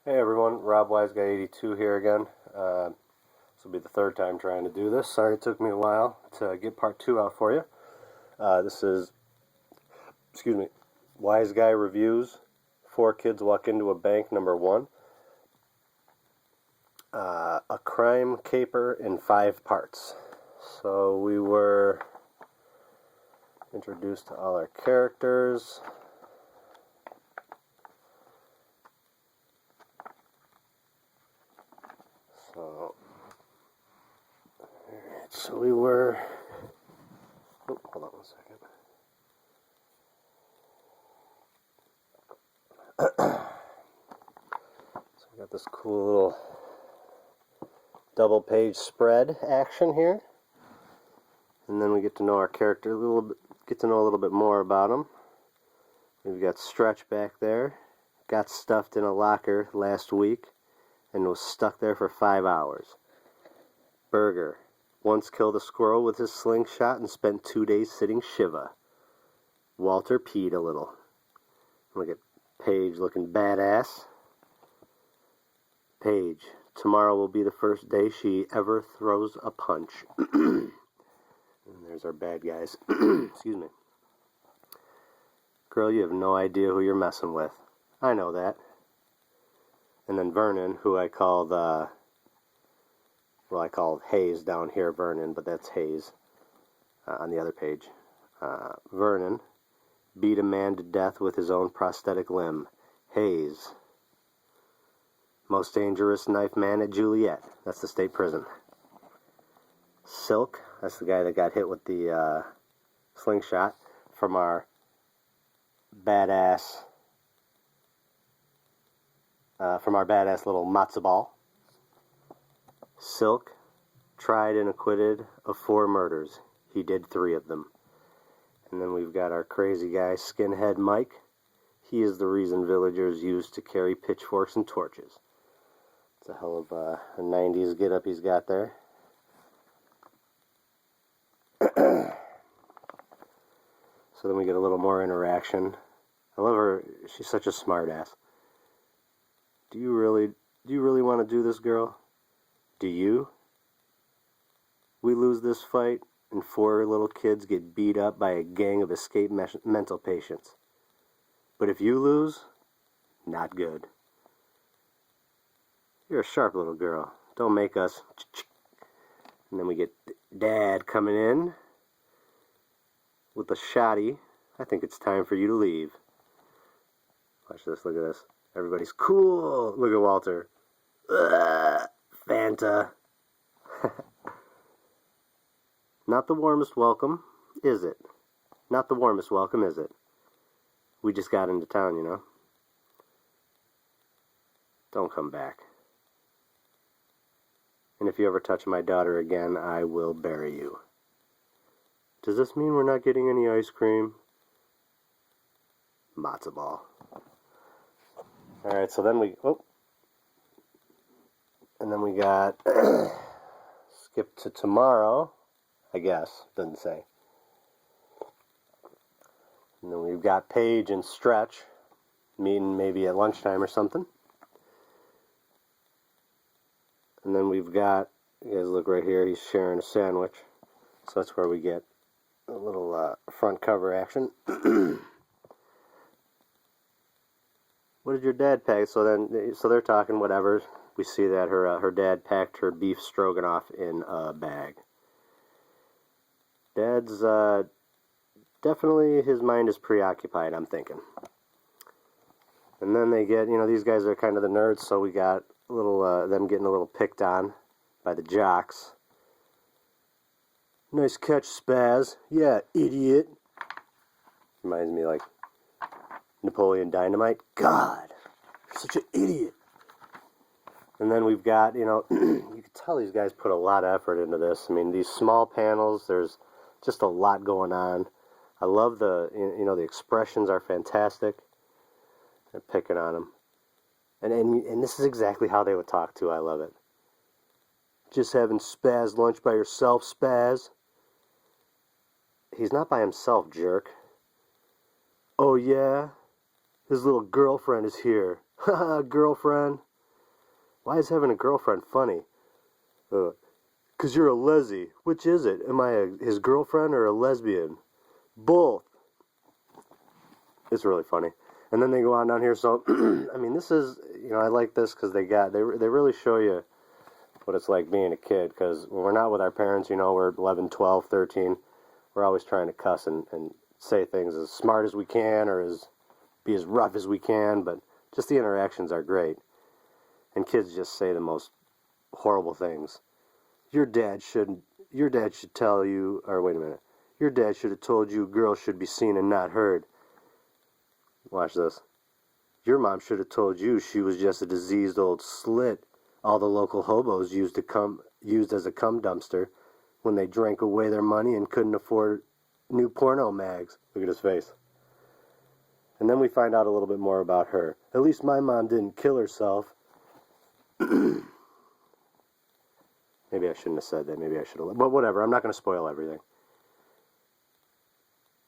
Hey everyone, Rob Wiseguy 82 here again. This will be the third time trying to do this. Sorry it took me a while to get part 2 out for you. This is, Wiseguy Reviews. 4 Kids Walk Into a Bank, number 1. A crime caper in 5 parts. So we were introduced to all our characters. So we were, hold on one second. So we got this cool little double page spread action here. And then we get to know our character a little bit, get to know a little bit more about him. We've got Stretch back there, got stuffed in a locker last week and was stuck there for 5 hours. Burger once killed a squirrel with his slingshot and spent 2 days sitting Shiva. Walter peed a little. Look at Paige looking badass. Paige, tomorrow will be the first day she ever throws a punch. And there's our bad guys. Excuse me. Girl, you have no idea who you're messing with. I know that. And then Vernon, who I called, I called Hayes down here, Vernon, but that's Hayes on the other page. Vernon beat a man to death with his own prosthetic limb. Hayes, most dangerous knife man at Juliet. That's the state prison. Silk, that's the guy that got hit with the slingshot from our badass little matzo ball. Silk, tried and acquitted of 4 murders. He did 3 of them. And then we've got our crazy guy, Skinhead Mike. He is the reason villagers used to carry pitchforks and torches. It's a hell of a 90s get-up he's got there. So then we get a little more interaction. I love her. She's such a smart ass. Do you really want to do this, girl? Do you? We lose this fight and 4 little kids get beat up by a gang of escaped mental patients. But if you lose, not good. You're a sharp little girl. Don't make us. And then we get Dad coming in with a shotty. I think it's time for you to leave. Watch this, look at this. Everybody's cool. Look at Walter. Ugh, Fanta. Not the warmest welcome, is it? Not the warmest welcome, is it? We just got into town, you know. Don't come back. And if you ever touch my daughter again, I will bury you. Does this mean we're not getting any ice cream? Matzo ball. Alright, so then we got skip to tomorrow, I guess, doesn't say. And then we've got Paige and Stretch meeting maybe at lunchtime or something. And then we've got, you guys look right here, he's sharing a sandwich. So that's where we get a little front cover action. What did your dad pack? So they're talking whatever. We see that her dad packed her beef stroganoff in a bag. Dad's definitely, his mind is preoccupied, I'm thinking. And then they get, these guys are kind of the nerds, so we got a little them getting a little picked on by the jocks. Nice catch, Spaz. Yeah, idiot. Reminds me like Napoleon Dynamite. God, you're such an idiot. And then we've got, you can tell these guys put a lot of effort into this. I mean, these small panels, there's just a lot going on. I love the expressions are fantastic. They're picking on them. And this is exactly how they would talk too. I love it. Just having Spaz lunch by yourself, Spaz. He's not by himself, jerk. Oh yeah? His little girlfriend is here. Haha, girlfriend. Why is having a girlfriend funny? 'Cause you're a leslie. Which is it? Am I his girlfriend or a lesbian? Both. It's really funny. And then they go on down here. So, I mean, this is, I like this because they really show you what it's like being a kid. Because when we're not with our parents, we're 11, 12, 13. We're always trying to cuss and say things as smart as we can or be as rough as we can. But just the interactions are great. And kids just say the most horrible things. Your dad should tell you, or wait a minute. Your dad should have told you girls should be seen and not heard. Watch this. Your mom should have told you she was just a diseased old slit all the local hobos used as a cum dumpster when they drank away their money and couldn't afford new porno mags. Look at his face. And then we find out a little bit more about her. At least my mom didn't kill herself. Maybe I shouldn't have said that. Maybe I should have. But whatever. I'm not going to spoil everything.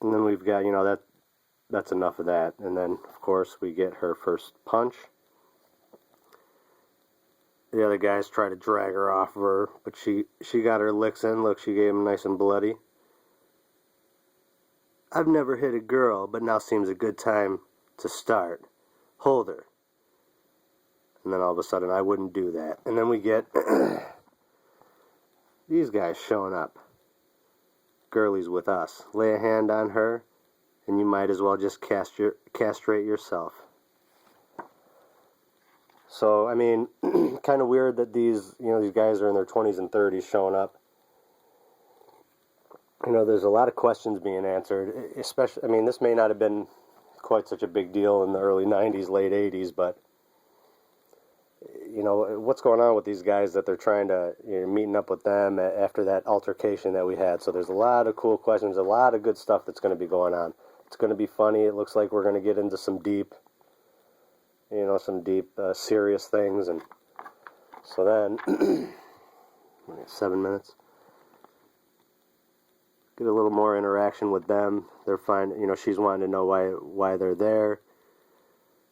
And then we've got, that's enough of that. And then, of course, we get her first punch. The other guys try to drag her off of her, but she got her licks in. Look, she gave him nice and bloody. I've never hit a girl, but now seems a good time to start. Hold her. And then all of a sudden, I wouldn't do that. And then we get these guys showing up. Girlies with us. Lay a hand on her, and you might as well just castrate yourself. So, I mean, kind of weird that these guys are in their 20s and 30s showing up. There's a lot of questions being answered, especially, I mean, this may not have been quite such a big deal in the early 90s, late 80s, but, what's going on with these guys that they're trying to, meeting up with them after that altercation that we had. So there's a lot of cool questions, a lot of good stuff that's going to be going on. It's going to be funny. It looks like we're going to get into some deep, serious things. And so then, 7 minutes. Get a little more interaction with them. They're fine. She's wanting to know why they're there.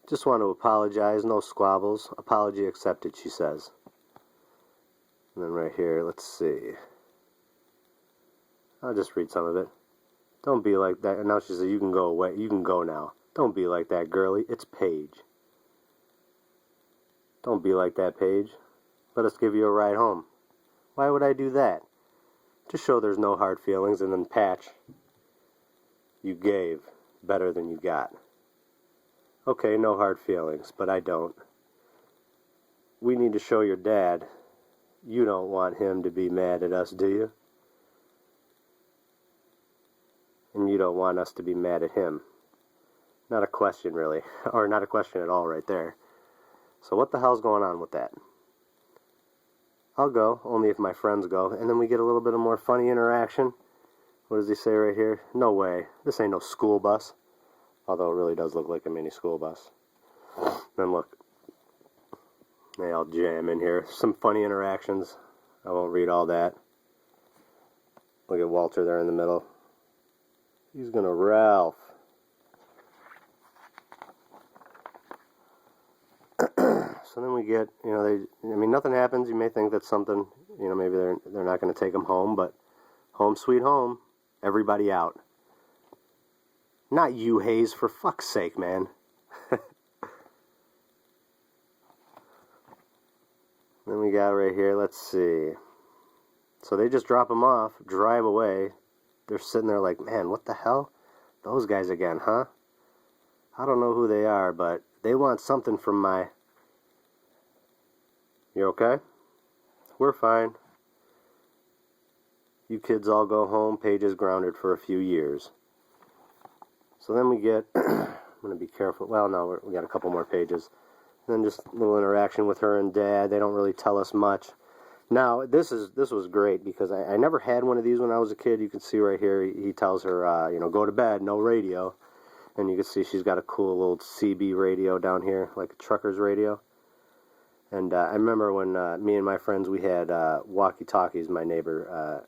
Just want to apologize. No squabbles. Apology accepted, she says. And then right here, let's see. I'll just read some of it. Don't be like that. And now she says, you can go away. You can go now. Don't be like that, girlie. It's Paige. Don't be like that, Paige. Let us give you a ride home. Why would I do that? To show there's no hard feelings. And then Patch, you gave better than you got. Okay, no hard feelings, but I don't. We need to show your dad. You don't want him to be mad at us, do you? And you don't want us to be mad at him. Not a question, really. Or not a question at all right there. So what the hell's going on with that? I'll go, only if my friends go. And then we get a little bit of more funny interaction. What does he say right here? No way. This ain't no school bus. Although it really does look like a mini school bus. Then look. They all jam in here. Some funny interactions. I won't read all that. Look at Walter there in the middle. He's gonna Ralph. So then we get, nothing happens. You may think that's something, maybe they're not going to take them home, but home sweet home. Everybody out. Not you, Hayes, for fuck's sake, man. Then we got right here, let's see. So they just drop them off, drive away. They're sitting there like, man, what the hell? Those guys again, huh? I don't know who they are, but they want something from my... You okay? We're fine. You kids all go home. Paige is grounded for a few years. So then we get... I'm going to be careful. Well, no, we got a couple more pages. Then just a little interaction with her and Dad. They don't really tell us much. Now, this was great because I never had one of these when I was a kid. You can see right here, he tells her, go to bed, no radio. And you can see she's got a cool old CB radio down here, like a trucker's radio. And I remember when me and my friends, we had walkie-talkies, my neighbor,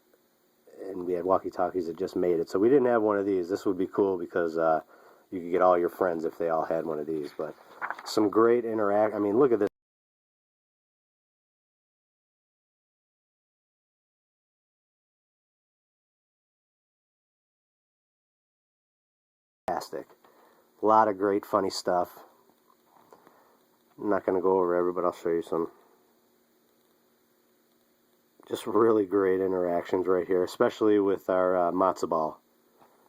and we had walkie-talkies that just made it. So we didn't have one of these. This would be cool because you could get all your friends if they all had one of these. But some great look at this. fantastic. A lot of great funny stuff. I'm not going to go over every, but I'll show you some just really great interactions right here, especially with our matzo ball.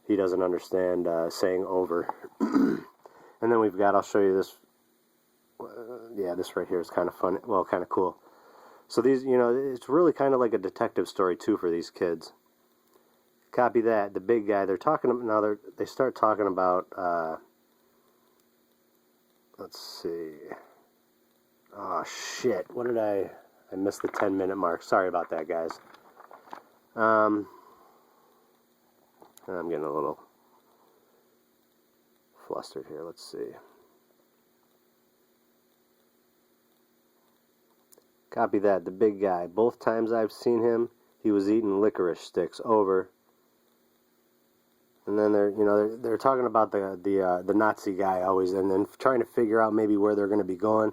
He doesn't understand saying over. And then we've got, I'll show you this. Yeah, this right here is kind of fun. Well, kind of cool. So these, you know, it's really kind of like a detective story too for these kids. Copy that. The big guy. They're talking now. They start talking about. Let's see. Oh shit! What did I missed the 10-minute mark. Sorry about that, guys. I'm getting a little flustered here. Let's see. Copy that. The big guy. Both times I've seen him, he was eating licorice sticks. Over. And then they're talking about the Nazi guy always, and then trying to figure out maybe where they're going to be going.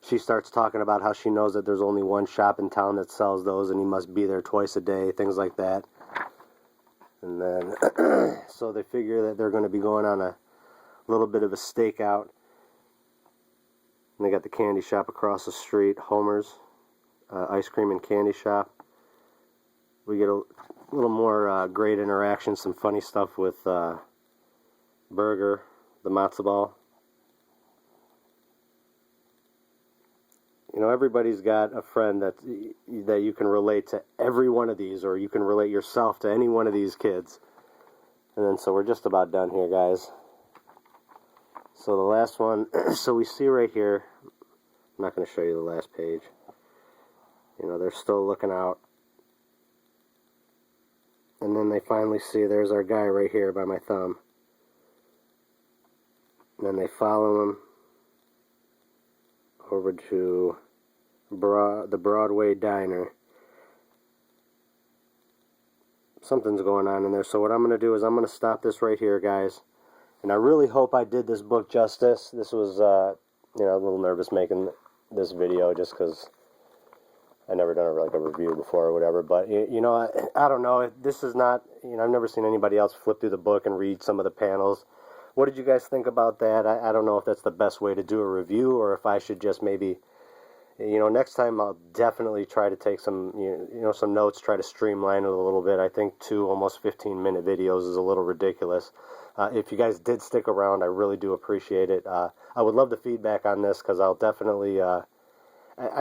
She starts talking about how she knows that there's only one shop in town that sells those, and he must be there twice a day, things like that. And then so they figure that they're going to be going on a little bit of a stakeout. And they got the candy shop across the street, Homer's ice cream and candy shop. We get a little more great interaction, some funny stuff with Burger, the matzo ball. You know, everybody's got a friend that you can relate to every one of these, or you can relate yourself to any one of these kids. And then, so we're just about done here, guys. So the last one, so we see right here, I'm not going to show you the last page. You know, they're still looking out. And then they finally see there's our guy right here by my thumb. And then they follow him over to the Broadway Diner. Something's going on in there. So what I'm going to do is I'm going to stop this right here, guys. And I really hope I did this book justice. This was, you know, a little nervous making this video just because I never done a review before or whatever. But, you know, I don't know. This is not, you know, I've never seen anybody else flip through the book and read some of the panels. What did you guys think about that? I don't know if that's the best way to do a review, or if I should just maybe, you know, next time I'll definitely try to take some, you know, some notes, try to streamline it a little bit. I think 2 almost 15-minute videos is a little ridiculous. If you guys did stick around, I really do appreciate it. I would love the feedback on this, because I'll definitely, I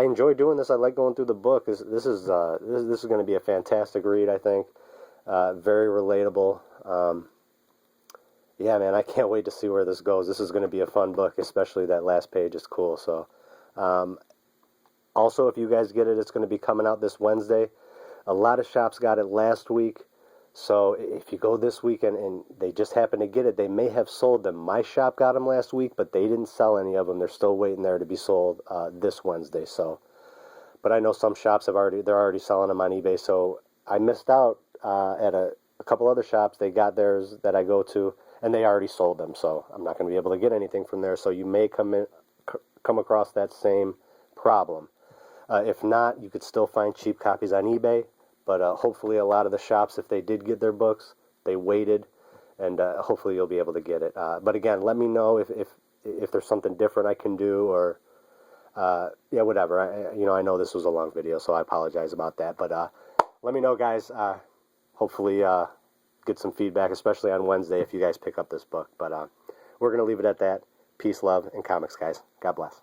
enjoy doing this. I like going through the book. This is going to be a fantastic read, I think. Very relatable. Yeah, man, I can't wait to see where this goes. This is going to be a fun book, especially that last page is cool. So, also, if you guys get it, it's going to be coming out this Wednesday. A lot of shops got it last week. So if you go this weekend and they just happen to get it, they may have sold them. My shop got them last week, but they didn't sell any of them. They're still waiting there to be sold this Wednesday. So, but I know some shops they're already selling them on eBay. So I missed out at a couple other shops. They got theirs that I go to, and they already sold them. So I'm not going to be able to get anything from there. So you may come across that same problem. If not, you could still find cheap copies on eBay. But hopefully a lot of the shops, if they did get their books, they waited, and hopefully you'll be able to get it. But again, let me know if there's something different I can do, or yeah, whatever. You know, I know this was a long video, so I apologize about that. But let me know, guys. Hopefully get some feedback, especially on Wednesday if you guys pick up this book. But we're going to leave it at that. Peace, love, and comics, guys. God bless.